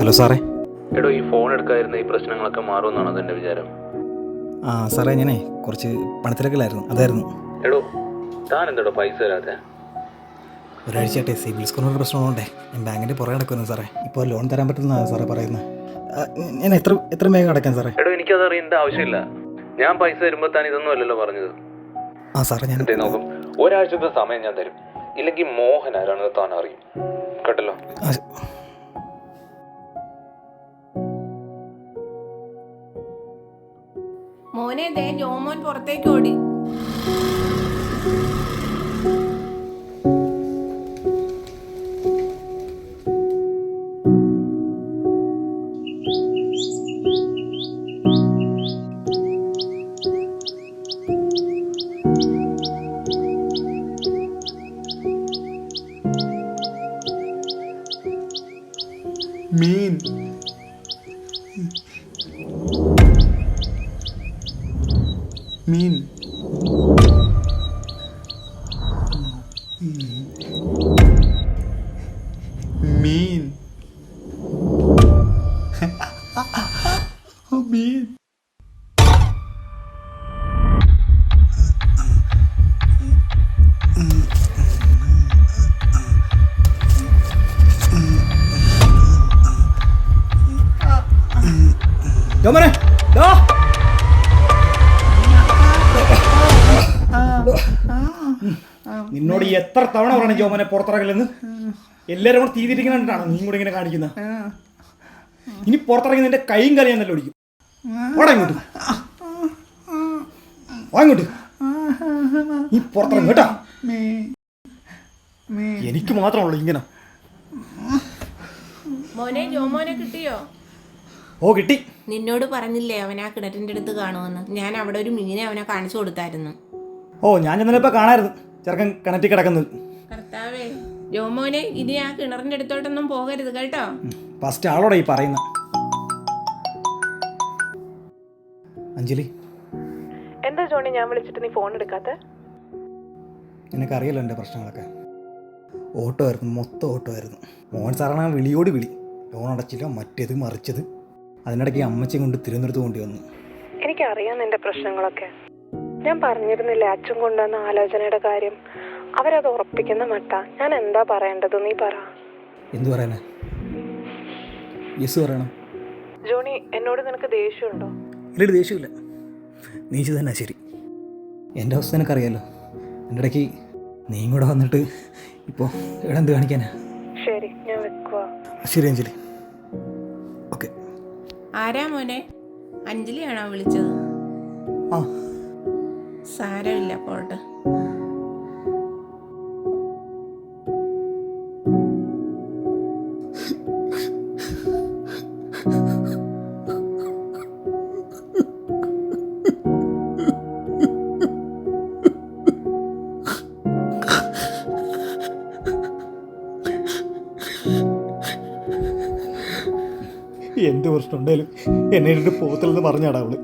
Hello സാറേ. എടോ, ഈ ഫോൺ എടുക്കാതിരുന്ന ഈ പ്രശ്നങ്ങളൊക്കെ മാറുമെന്നാണ് അതെൻ്റെ വിചാരം. ആ സാറേ, ഞാനേ കുറച്ച് പണത്തിലൊക്കെയായിരുന്നു, അതായിരുന്നു. എടോ, താൻ എന്താടോ പൈസ തരാതെ? ഒരാഴ്ചയായിട്ടെ സിബിൽ സ്കോറിൻ്റെ പ്രശ്നമുണ്ടേ. ഞാൻ ബാങ്കിൻ്റെ പുറകെ നടക്കുന്നു സാറേ. ഇപ്പോൾ ലോൺ തരാൻ പറ്റുന്നതാണ് സാറേ പറയുന്നത്. ഞാൻ എത്ര വേഗം അടയ്ക്കാം സാറേ? എടോ, എനിക്കത് അറിയേണ്ട ആവശ്യമില്ല. ഞാൻ പൈസ തരുമ്പോൾ താൻ ഇതൊന്നും അല്ലല്ലോ പറഞ്ഞത്. ആ സാറേ, ഞാൻ നോക്കും, ഒരാഴ്ചത്തെ സമയം ഞാൻ തരും. ഇല്ലെങ്കിൽ മോഹൻ ആരാണെന്ന് താൻ അറിയും കേട്ടല്ലോ. മോനെ, ദേ ജോമോൻ പുറത്തേക്ക് ഓടി. മീൻ മീൻ മീൻ മീൻ ജോമോനെ, നിന്നോട് എത്ര തവണ പറയണം ജോമോനെ പുറത്തിറങ്ങില്ലെന്ന്? എല്ലാവരും കൂടെ തീതിരിക്കുന്നുണ്ടാണ് നീ കൂടെ ഇങ്ങനെ കാണിക്കുന്ന. ഇനി പുറത്തിറങ്ങി നിന്റെ കൈയും കലയാൻ നല്ല ഒടിക്കും. ഓടാ ഇങ്ങോട്ട്, വാങ്ങോട്ട്, നീ പുറത്തിറങ്ങി കേട്ടാ. എനിക്ക് മാത്രമുള്ളൂ ഇങ്ങനെ. മോനെ, ജോമോനെ കിട്ടിയോ? ഓ കിട്ടി. നിന്നോട് പറഞ്ഞില്ലേ അവൻ ആ കിണറ്റിൻ്റെ അടുത്ത് കാണുമെന്ന്? ഞാൻ അവിടെ ഒരു മീനെ അവനെ കാണിച്ചു കൊടുത്തായിരുന്നു. ഓ, ഞാൻ ചെന്നപ്പോ കാണായിരുന്നു ചെറുക്കൻ കിണറ്റിൽ കിടക്കുന്നത്. കർത്താവേ, ജോമോനെ ഇനി ആ കിണറിൻ്റെ അടുത്തോട്ടൊന്നും പോകരുത് കേട്ടോ. ഫസ്റ്റ് ആളോടെ ഈ പറയുന്ന. അഞ്ജലി, എന്താ ജോണി ഞാൻ വിളിച്ചിട്ട് നീ ഫോൺ എടുക്കാത്ത? നിനക്കറിയല്ലോ എൻ്റെ പ്രശ്നങ്ങളൊക്കെ. ഓട്ടോ ആയിരുന്നു, മൊത്തം ഓട്ടോ ആയിരുന്നു. മോഹൻ സാറാണ് ആ വിളിയോട് വിളി. ലോൺ അടച്ചില്ല, മറ്റേത് മറിച്ചത്. അതിനിടയ്ക്ക് അമ്മച്ചയും കൊണ്ട് തിരുവനന്തപുരത്ത് കൊണ്ടു വന്നു. എനിക്കറിയാം നിന്റെ പ്രശ്നങ്ങളൊക്കെ. ഞാൻ പറഞ്ഞിരുന്നില്ലേ അച്ഛൻ കൊണ്ടുവന്ന ആലോചനയുടെ കാര്യം? അവരത് ഉറപ്പിക്കുന്ന മട്ട. ഞാൻ എന്താ പറയേണ്ടത് നീ പറ. എന്തു പറയാനാ? യെസ് പറയണം. ജോണി, എന്നോട് നിനക്ക് ദേഷ്യമുണ്ടോ? ഇല്ലൊരു ദേഷ്യമില്ല, നീ തന്നെ ശരി. എൻ്റെ അവസ്ഥ നിനക്കറിയാലോ. എൻ്റെ ഇടയ്ക്ക് നീയും കൂടെ വന്നിട്ട് ഇപ്പോൾ ഇവിടെ എന്ത് കാണിക്കാനാ? ശരി, ഞാൻ വെക്കുക. ശരി അഞ്ജലി, ഓക്കെ. ആരാ മോനെ? അഞ്ജലിയാണോ വിളിച്ചത്? ആ, സാരമില്ല, പോട്ടെ. എന്ത് പ്രശ്നം ഉണ്ടെങ്കിലും എന്നെ ഇട്ട് പോകത്തില്ലെന്ന് പറഞ്ഞാടാ അവള്.